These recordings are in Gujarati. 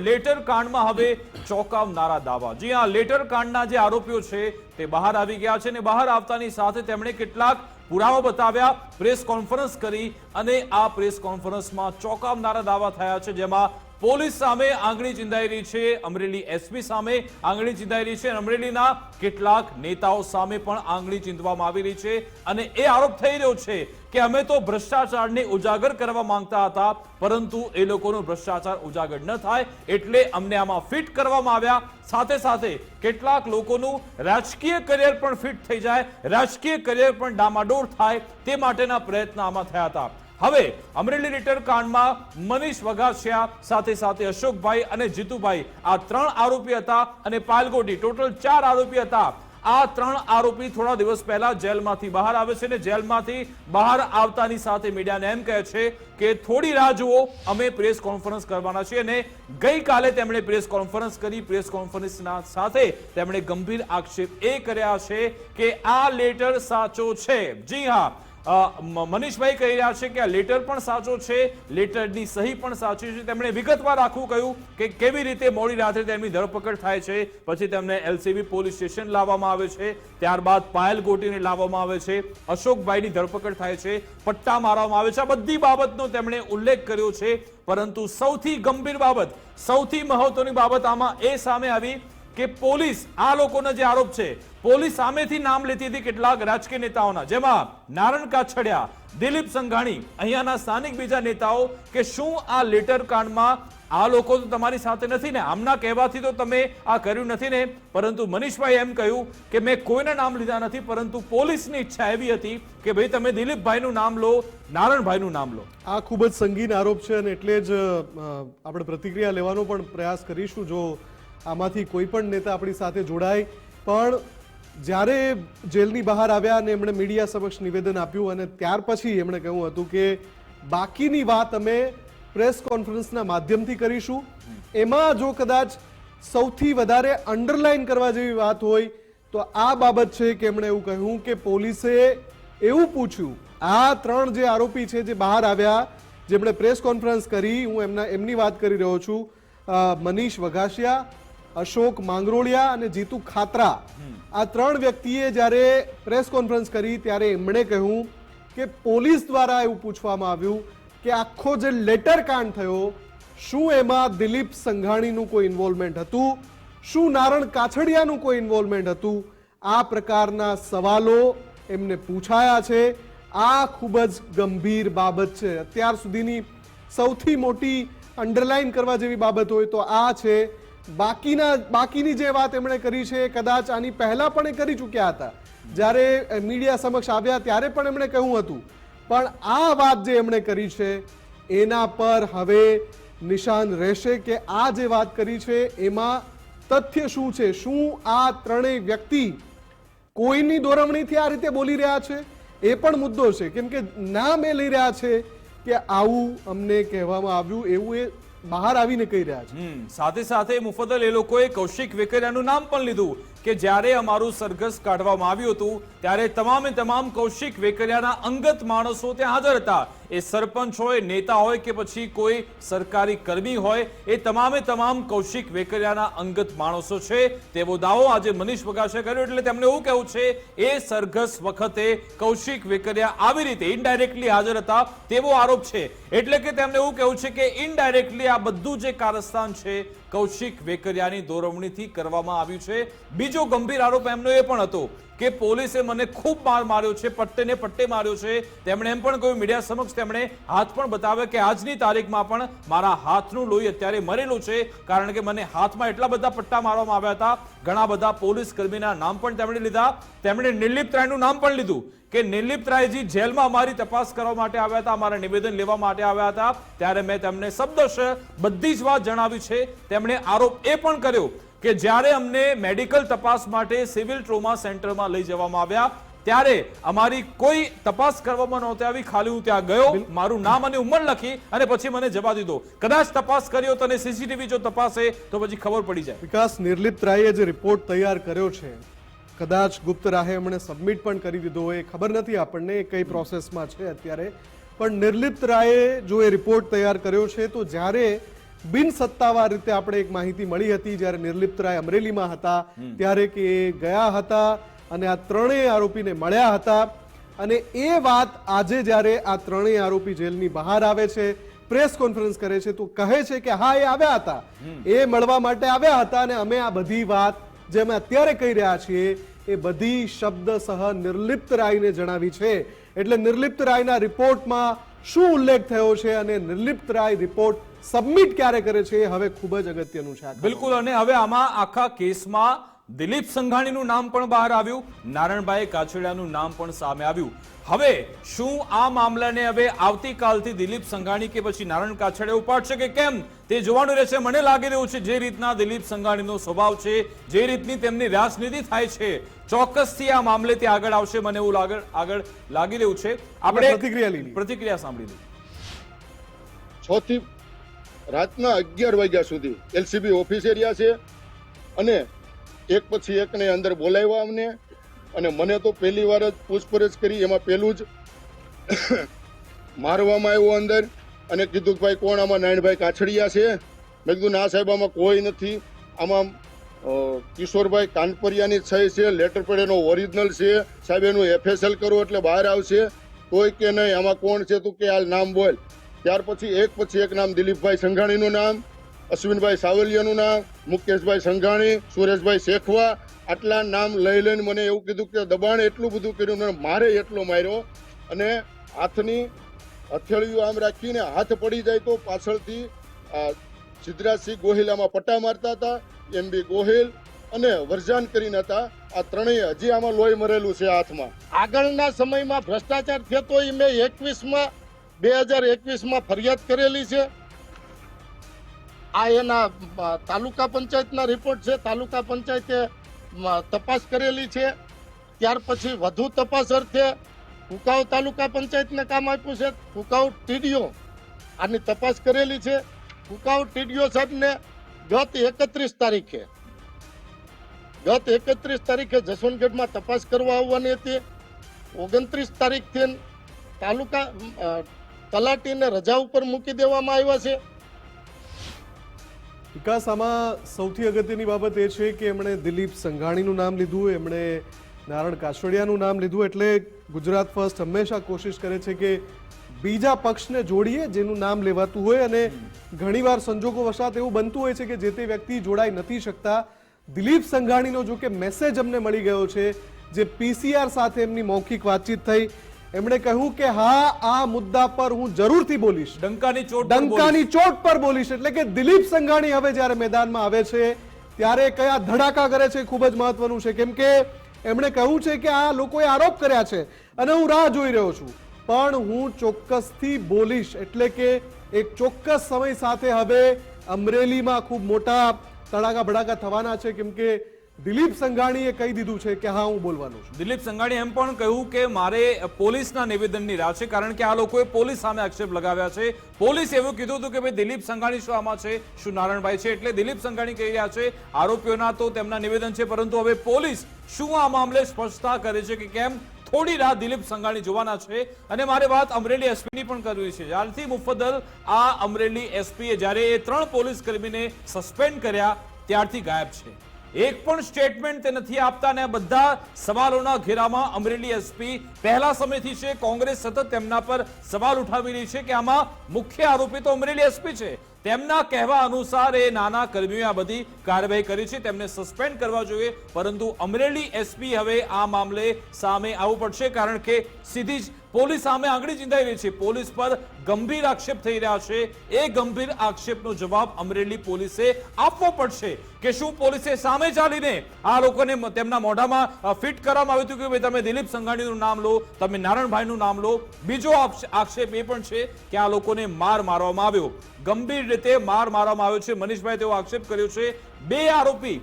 લેટર કાંડમાં હવે ચોંકાવનારા દાવા। જી હા, લેટર કાંડના જે આરોપીઓ છે તે બહાર આવી ગયા છે અને બહાર આવતાની સાથે તેમણે કેટલાક પુરાવા બતાવ્યા, પ્રેસ કોન્ફરન્સ કરી અને આ પ્રેસ કોન્ફરન્સમાં ચોંકાવનારા દાવા થયા છે, જેમાં પોલીસ સામે આંગળી ચીંધાઈ રહી છે, અમરેલી એસપી સામે આંગળી ચીંધાઈ રહી છે, અમરેલીના કેટલાક નેતાઓ સામે પણ આંગળી ચીંધવામાં આવી રહી છે અને એ આરોપ થઈ રહ્યો છે કે અમે તો ભ્રષ્ટાચારને ઉજાગર કરવા માંગતા હતા, પરંતુ એ લોકોનો ભ્રષ્ટાચાર ઉજાગર ન થાય એટલે અમને આમાં ફિટ કરવામાં આવ્યા। સાથે સાથે કેટલાક લોકોનું રાજકીય કરિયર પણ ફિટ થઈ જાય, રાજકીય કરિયર પણ ડામાડોળ થાય તે માટેના પ્રયત્ન આમાં થયા હતા। હવે અમરેલી લેટર કાંડમાં મનીષ વઘાસિયા સાથે સાથે અશોકભાઈ અને જીતુભાઈ આ 3 આરોપી હતા અને પાયલગોટી ટોટલ 4 આરોપી હતા। આ 3 આરોપી થોડા દિવસ પહેલા જેલમાંથી બહાર આવે છે અને જેલમાંથી બહાર આવતાની સાથે મીડિયાને એમ કહે છે કે થોડી રાહ જુઓ, અમે પ્રેસ કોન્ફરન્સ કરવાના છીએ અને ગઈકાલે તેમણે પ્રેસ કોન્ફરન્સ કરી। પ્રેસ કોન્ફરન્સના સાથે તેમણે ગંભીર આક્ષેપ એ કર્યા છે કે આ લેટર સાચો છે। જી હા, મનીષભાઈ કહી રહ્યા છે કે આ લેટર પણ સાચો છે, લેટરની સહી પણ સાચી છે। તેમણે વિગતવાર આખું કહ્યું કે કેવી રીતે મોડી રાત્રે તેમની ધરપકડ થાય છે, પછી તેમને એલસીબી પોલીસ સ્ટેશન લાવવામાં આવે છે, ત્યારબાદ પાયલ ગોટીને લાવવામાં આવે છે, અશોકભાઈની ધરપકડ થાય છે, પટ્ટા મારવામાં આવે છે। આ બધી બાબતનો તેમણે ઉલ્લેખ કર્યો છે, પરંતુ સૌથી ગંભીર બાબત, સૌથી મહત્વની બાબત આમાં એ સામે આવી કે પોલીસ આ લોકોનો જે આરોપ છે, પોલીસ સામેથી નામ લેતી હતી કેટલાક રાજકીય નેતાઓના, જેમાં નારણ કાછડિયા, દિલીપ સંઘાણી, અહીંયાના સ્થાનિક બીજા નેતાઓ, કે શું આ લેટર કાંડમાં આ લોકો તો તમારી સાથે નથી ને, આમના કહેવાથી તો તમે આ કર્યું નથી ને? પરંતુ મનીષભાઈ એમ કહ્યું કે મેં કોઈના નામ લીધા નથી, પરંતુ પોલીસની ઈચ્છા એવી હતી કે ભાઈ તમે દિલીપભાઈનું નામ લો, નારણભાઈનું નામ લો। આ ખૂબ જ સંગીન આરોપ છે અને એટલે જ આપણે પ્રતિક્રિયા લેવાનો પણ પ્રયાસ કરીશું જો આમાંથી કોઈ પણ નેતા આપણી સાથે જોડાય। પણ જ્યારે જેલની બહાર આવ્યા અને એમણે મીડિયા સમક્ષ નિવેદન આપ્યું અને ત્યાર પછી એમણે કહ્યું હતું કે બાકીની વાત અમે પ્રેસ કોન્ફરન્સના માધ્યમથી કરીશું। એમાં જો કદાચ સૌથી વધારે અંડરલાઈન કરવા જેવી વાત હોય તો આ બાબત છે કે એમણે એવું કહ્યું કે પોલીસે એવું પૂછ્યું, આ 3 જે આરોપી છે જે બહાર આવ્યા, જેમણે પ્રેસ કોન્ફરન્સ કરી, હું એમની વાત કરી રહ્યો છું, મનીષ વઘાસિયા, અશોક માંગરોળિયા અને જીતુ ખાતરા, આ 3 વ્યક્તિએ જ્યારે પ્રેસ કોન્ફરન્સ કરી ત્યારે એમણે કહ્યું કે પોલીસ દ્વારા એવું પૂછવામાં આવ્યું કે આખો જે લેટર કાંડ થયો, શું એમાં દિલીપ સંઘાણીનું કોઈ ઇન્વોલ્વમેન્ટ હતું, શું નારણ કાછડિયાનું કોઈ ઇન્વોલ્વમેન્ટ હતું? આ પ્રકારના સવાલો એમને પૂછાયા છે। આ ખૂબ જ ગંભીર બાબત છે। અત્યાર સુધીની સૌથી મોટી અંડરલાઈન કરવા જેવી બાબત હોય તો આ છે। બાકીની જે વાત એમણે કરી છે કદાચ આની પહેલા પણ એ કરી ચૂક્યા હતા, જ્યારે મીડિયા સમક્ષ આવ્યા ત્યારે પણ એમણે કહ્યું હતું, પણ આ વાત જે એમણે કરી છે એના પર હવે નિશાન રહેશે કે આ જે વાત કરી છે એમાં તથ્ય શું છે, શું આ 3 વ્યક્તિ કોઈની દોરવણીથી આ રીતે બોલી રહ્યા છે એ પણ મુદ્દો છે, કેમ કે નામ એ લઈ રહ્યા છે કે આવું અમને કહેવામાં આવ્યું, એવું એ બહાર આવીને કહી રહ્યા છે। સાથે સાથે મુફદ્દલ એ લોકોએ કૌશિક વેકરિયાનું નામ પણ લીધું કે જ્યારે અમારું સરઘસ કાઢવામાં આવ્યું હતું ત્યારે તમામ કૌશિક વેકરિયાના અંગત માણસો ત્યાં હાજર હતા। એ સરપંચ હોય, નેતા હોય કે પછી કોઈ સરકારી કર્મી હોય, એ તમામ કૌશિક વેકરિયાના અંગત માણસો છે તેવો દાવો આજે મનીષ વઘાસિયાએ કર્યો। એટલે તેમણે એવું કહ્યું છે એ સરઘસ વખતે કૌશિક વેકરિયા આવી રીતે ઇનડાયરેક્ટલી હાજર હતા તેવો આરોપ છે। એટલે કે તેમણે એવું કહ્યું છે કે ઇનડાયરેક્ટલી આ બધું જે કારસ્તાન છે કૌશિક વેકરિયાની દોરવણીથી કરવામાં આવ્યું છે। બીજો ગંભીર આરોપ એમનો એ પણ હતો કે પોલીસે મને ખૂબ માર માર્યો છે, પટ્ટે માર્યો છે। તેમણે એમ પણ કહ્યું મીડિયા સમક્ષ, તેમણે હાથ પણ બતાવ્યો કે આજની તારીખમાં પણ મારા હાથનું લોહી અત્યારે મરેલું છે, કારણ કે મને હાથમાં એટલા બધા પટ્ટા મારવામાં આવ્યા હતા। ઘણા બધા પોલીસ કર્મીના નામ પણ તેમણે લીધા। તેમણે નિર્લિપ્ત રાયનું નામ પણ લીધું કે નિર્લિપ્ત રાયજી જેલમાં અમારી તપાસ કરવા માટે આવ્યા હતા, અમારા નિવેદન લેવા માટે આવ્યા હતા, ત્યારે મેં તેમને શબ્દશઃ બધી જ વાત જણાવી છે। તેમણે આરોપ એ પણ કર્યો કે જ્યારે અમને મેડિકલ તપાસ માટે સિવિલ ટ્રોમા સેન્ટરમાં લઈ જવામાં આવ્યા ત્યારે અમારી કોઈ તપાસ કરવામાં નહોતી આવી, ખાલી હું ત્યાં ગયો, મારું નામ અને ઉંમર લખી અને પછી મને જવા દીધો। કદાચ તપાસ કર્યો તો અને સીસીટીવી જો તપાસે તો પછી ખબર પડી જાય। વિકાસ, નિર્લિપ્ત રાયે જે રિપોર્ટ તૈયાર કર્યો છે કદાચ ગુપ્ત રાહે એમણે સબમિટ પણ કરી દીધો હોય, ખબર નથી આપણને કઈ પ્રોસેસમાં છે અત્યારે, પણ નિર્લિપ્ત રાયે જો એ રિપોર્ટ તૈયાર કર્યો છે તો જ્યારે બિન સત્તાવાર રીતે આપણે એક માહિતી મળી હતી જ્યારે નિર્લિપ્ત રાય અમરેલીમાં હતા ત્યારે કે એ ગયા હતા અને આ ત્રણેય આરોપીને મળ્યા હતા અને એ વાત આજે જ્યારે આ ત્રણેય આરોપી જેલની બહાર આવે છે, પ્રેસ કોન્ફરન્સ કરે છે, તો કહે છે કે હા, એ આવ્યા હતા, એ મળવા માટે આવ્યા હતા અને અમે આ બધી વાત જે અમે અત્યારે કહી રહ્યા છીએ એ બધી શબ્દસહ નિર્લિપ્ત રાયને જણાવી છે. એટલે નિર્લિપ્ત રાયના રિપોર્ટમાં શું ઉલ્લેખ થયો છે અને નિર્લિપ્ત રાય રિપોર્ટ સબમિટ ક્યારે કરે છે એ હવે ખૂબ જ અગત્યનું છે. બિલકુલ. અને હવે આમાં આખા કેસમાં દિલીપ સંઘાણીનું નામ પણ બહાર આવ્યું, નારણભાઈ કાછડિયાનું નામ પણ સામે આવ્યું. હવે શું આ મામલાને હવે આવતીકાલથી દિલીપ સંઘાણી કે પછી નારણ કાછડિયા ઉપાડશે કે કેમ તે જોવાનું રહેશે. મને લાગી રહ્યું છે જે રીતના દિલીપ સંઘાણીનો સ્વભાવ છે, જે રીતની તેમની રાજનીતિ થાય છે, ચોક્કસથી આ મામલે તે આગળ આવશે, મને એવું આગળ લાગી રહ્યું છે. આપણે પ્રતિક્રિયા સાંભળી લઈએ. 6 થી રાતના 11 વાગ્યા સુધી એલસીબી ઓફિસે રહ્યા છે અને એક પછી એકને અંદર બોલાવ્યા અમને અને મને તો પહેલી વાર જ પૂછપરછ કરી. એમાં પહેલું જ મારવામાં આવ્યો અંદર અને કીધું કે ભાઈ કોણ આમાં નારાયણભાઈ કાછડિયા છે. મેં કીધું ના સાહેબ, આમાં કોઈ નથી, આમાં કિશોરભાઈ કાનપરિયાની સહી છે, લેટર પેડ એનો ઓરિજિનલ છે, સાહેબ એનું એફએસએલ કરો એટલે બહાર આવશે. તોય કે નહીં, આમાં કોણ છે, તું કે હાલ નામ બોલ. ત્યાર પછી એક નામ દિલીપભાઈ સંઘાણીનું નામ, અશ્વિનભાઈ સાવલિયાનું નામ, મુકેશભાઈ સંઘાણી, સુરેશભાઈ શેખવા, આટલા નામ લઈને મને એવું કીધું કે દબાણ એટલું બધું કર્યું અને મારે એટલો માર્યો અને હાથની હથેળીઓ આમ રાખીને હાથ પડી જાય તો પાછળથી સિદ્ધરાજસિંહ ગોહિલામાં પટ્ટા મારતા હતા, એમબી ગોહિલ અને વરજાન કરીને હતા. આ ત્રણેય હજી આમાં લોહી મરેલું છે હાથમાં. આગળના સમયમાં ભ્રષ્ટાચાર થયો તો મેં 2021માં ફરિયાદ કરેલી છે. આ એના તાલુકા પંચાયતના રિપોર્ટ છે, તાલુકા પંચાયતે તપાસ કરેલી છે. ત્યાર પછી વધુ તપાસ અર્થે કુકાવ તાલુકા પંચાયતને કામ આપ્યું છે. કુકાવ ટીડીઓ આની તપાસ કરેલી છે. કુકાવ ટીડીઓ સાહેબને ગત 31 તારીખે જસવંતગઢમાં તપાસ કરવા આવવાની હતી. 29 તારીખથી તાલુકા તલાટીને રજા ઉપર મૂકી દેવામાં આવ્યા છે. વિકાસ, આમાં સૌથી અગત્યની બાબત એ છે કે એમણે દિલીપ સંઘાણીનું નામ લીધું, એમણે નારણ કાછડિયાનું નામ લીધું. એટલે ગુજરાત ફર્સ્ટ હંમેશા કોશિશ કરે છે કે બીજા પક્ષને જોડીએ જેનું નામ લેવાતું હોય અને ઘણીવાર સંજોગો વસાત એવું બનતું હોય છે કે જે તે વ્યક્તિ જોડાઈ નથી શકતા. દિલીપ સંઘાણીનો જો કે મેસેજ અમને મળી ગયો છે, જે પીસીઆર સાથે એમની મૌખિક વાતચીત થઈ, એમણે કહ્યું કે હા, આ મુદ્દા પર હું જરૂરથી બોલીશ, ડંકાની ચોટ પર બોલીશ. એટલે કે દિલીપ સંઘાણી હવે જ્યારે મેદાનમાં આવે છે ત્યારે કયા ધડાકા કરે છે ખૂબ જ મહત્વનું છે. કેમ કે એમણે કહ્યું છે કે આ લોકોએ આરોપ કર્યા છે અને હું રાહ જોઈ રહ્યો છું, પણ હું ચોક્કસથી બોલીશ. એટલે કે એક ચોક્કસ સમય સાથે હવે અમરેલીમાં ખૂબ મોટા તડાકા ભડાકા થવાના છે. કેમ કે દિલીપ સંઘાણીએ કહી દીધું છે કે હા, હું બોલવાનો છું. દિલીપ સંઘાણી એમ પણ કહ્યું કે મારે પોલીસના નિવેદનની રાહ છે, કારણ કે આ લોકોએ પોલીસ સામે આક્ષેપ લગાવ્યા છે. પોલીસ એવું કીધું હતું કે ભાઈ દિલીપ સંઘાણી શું આમાં છે, શું નારણભાઈ છે. એટલે દિલીપ સંઘાણી કહી રહ્યા છે આરોપીઓના તો તેમના નિવેદન છે, પરંતુ હવે પોલીસ શું આ મામલે સ્પષ્ટતા કરે છે કે કેમ, થોડી રાત દિલીપ સંઘાણી જોવાના છે. અને મારે વાત અમરેલી એસપીની પણ કરવી છે. જ્યારથી મુફદ્દલ આ અમરેલી એસપીએ જ્યારે એ 3 પોલીસ કર્મીને સસ્પેન્ડ કર્યા ત્યારથી ગાયબ છે. એક પણ સ્ટેટમેન્ટ તે નથી આપતા અને બધા સવાલોના ઘેરામાં અમરેલી એસપી પહેલા સમયથી છે. કોંગ્રેસ સતત તેમના પર સવાલ ઉઠાવી રહી છે કે આમાં મુખ્ય આરોપી તો અમરેલી એસપી છે. તેમના કહેવા અનુસાર એ નાના કર્મીઓએ આ બધી કાર્યવાહી કરી છે, તેમને સસ્પેન્ડ કરવા જોઈએ. પરંતુ અમરેલી એસપી હવે આ મામલે સામે આવવું પડશે, કારણ કે સીધી જ પોલીસ સામે આંગળી ચીંધાઈ રહી છે. પોલીસ પર ગંભીર આક્ષેપ થઈ રહ્યા છે. એ ગંભીર આક્ષેપનો જવાબ અમરેલી પોલીસે આપવો પડશે કે શું પોલીસે સામે ચાલીને આ લોકોને તેમના મોઢામાં ફિટ કરવામાં આવ્યું હતું કે ભાઈ તમે દિલીપ સંઘાણીનું નામ લો, તમે નારણભાઈનું નામ લો. બીજો આક્ષેપ એ પણ છે કે આ લોકોને મારવામાં આવ્યો, ગંભીર રીતે મારવામાં આવ્યો છે. મનીષભાઈ તેવો આક્ષેપ કર્યો છે. 2 આરોપી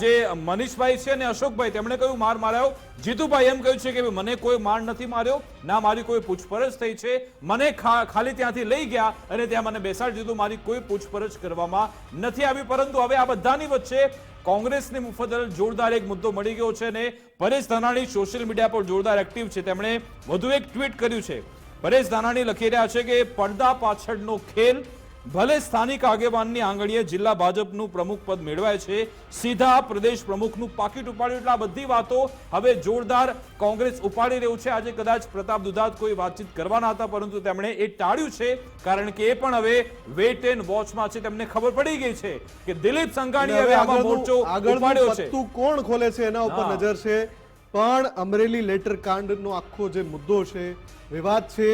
જે મનીષભાઈ છે અને અશોકભાઈ, તેમણે કહ્યું માર માર્યો. જીતુભાઈ એમ કહ્યું છે કે મને કોઈ માર નથી માર્યો, ના મારી કોઈ પૂછપરછ થઈ છે, મને ખાલી ત્યાંથી લઈ ગયા અને ત્યાં મને બેસાડી દીધું, મારી કોઈ પૂછપરછ કરવામાં નથી આવી. પરંતુ હવે આ બધાની વચ્ચે કોંગ્રેસની મુફદ્દલ જોરદાર એક મુદ્દો મળી ગયો છે અને પરેશ ધાનાણી સોશિયલ મીડિયા પર જોરદાર એક્ટિવ છે. તેમણે વધુ એક ટ્વીટ કર્યું છે. પરેશ ધાનાણી લખી રહ્યા છે કે પડદા પાછળનો ખેલ, ભલે સ્થાનિક આગેવાનની આંગળીએ જિલ્લા ભાજપનું પ્રમુખ પદ મેળવાય છે, સીધા પ્રદેશ પ્રમુખનું પાકીટ ઉપાડ્યું, એટલે આ બધી વાતો હવે જોરદાર કોંગ્રેસ ઉપાડી રહ્યું છે. આજે કદાચ પ્રતાપ દુધાત કોઈ વાતચીત કરવાના હતા, પરંતુ તેમણે એ ટાળ્યું છે, કારણ કે એ પણ હવે વેટ એન્ડ વોચમાં છે. તેમને ખબર પડી ગઈ છે કે દિલીપ સંઘાણીએ હવે આમાં મોરચો ઉપાડ્યો છે. પત્તું કોણ ખોલે છે એના ઉપર હા. નજર છે. પણ અમરેલી લેટર કાંડનો આખો જે મુદ્દો છે, વિવાદ છે,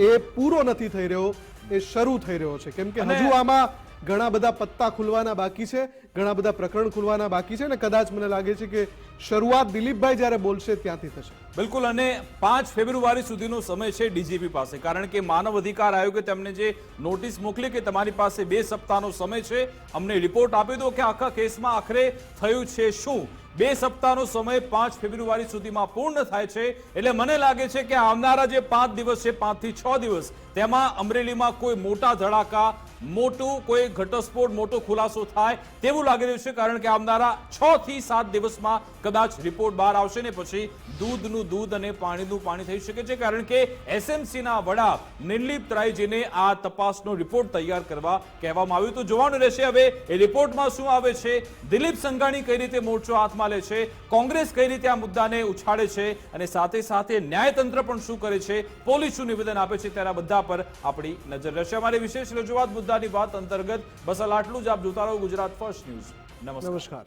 એ પૂરો નથી થઈ રહ્યો, એ શરૂ થઈ રહ્યો છે. કેમ કે અને હજુ આમાં ઘણા બધા પત્તા ખુલવાના બાકી છે, ઘણા બધા પ્રકરણ ખુલવાના બાકી છે, ને કદાચ મને લાગે છે કે શરૂઆત દિલીપભાઈ જ્યારે બોલશે ત્યાંથી થશે. બિલકુલ. અને 5 ફેબ્રુઆરી સુધીનો સમય છે ડીજીપી પાસે, કારણ કે માનવ અધિકાર આયોગે તેમને જે નોટિસ મોકલી કે તમારી પાસે 2 સપ્તાહનો સમય છે, અમને રિપોર્ટ આપી દો કે આખા કેસમાં આખરે થયું છે શું. 2 સપ્તાહનો સમય 5 ફેબ્રુઆરી સુધીમાં પૂર્ણ થાય છે. એટલે મને લાગે છે કે આવનારા જે 5 દિવસ છે, 5 થી 6 દિવસ, તેમાં અમરેલીમાં કોઈ મોટા ધડાકા, મોટું કોઈ ઘટસ્ફોટ, મોટો ખુલાસો થાય તેવું લાગી રહ્યું છે. કારણ કે આવનારા 6 થી 7 દિવસમાં કદાચ રિપોર્ટ બહાર આવશે, ને પછી દૂધનું દૂધ અને પાણીનું પાણી થઈ શકે છે. કારણ કે એસએમસીના વડા નિર્લિપ્ત રાયજીને આ તપાસનો રિપોર્ટ તૈયાર કરવા કહેવામાં આવ્યું. તો જોવાનું રહેશે હવે એ રિપોર્ટમાં શું આવે છે. દિલીપ સંઘાણી કઈ રીતે મોરચો હાથમાં લે છે, કોંગ્રેસ કઈ રીતે આ મુદ્દાને ઉછાળે છે, અને સાથે સાથે ન્યાયતંત્ર પણ શું કરે છે, પોલીસ શું નિવેદન આપે છે, તેના બધા પર આપણી નજર રહેશે. અમારી વિશેષ રજૂઆત મુદ્દાની વાત અંતર્ગત બસ આટલું જ. આપ જોતા રહો ગુજરાત ફર્સ્ટ ન્યૂઝ. નમસ્કાર.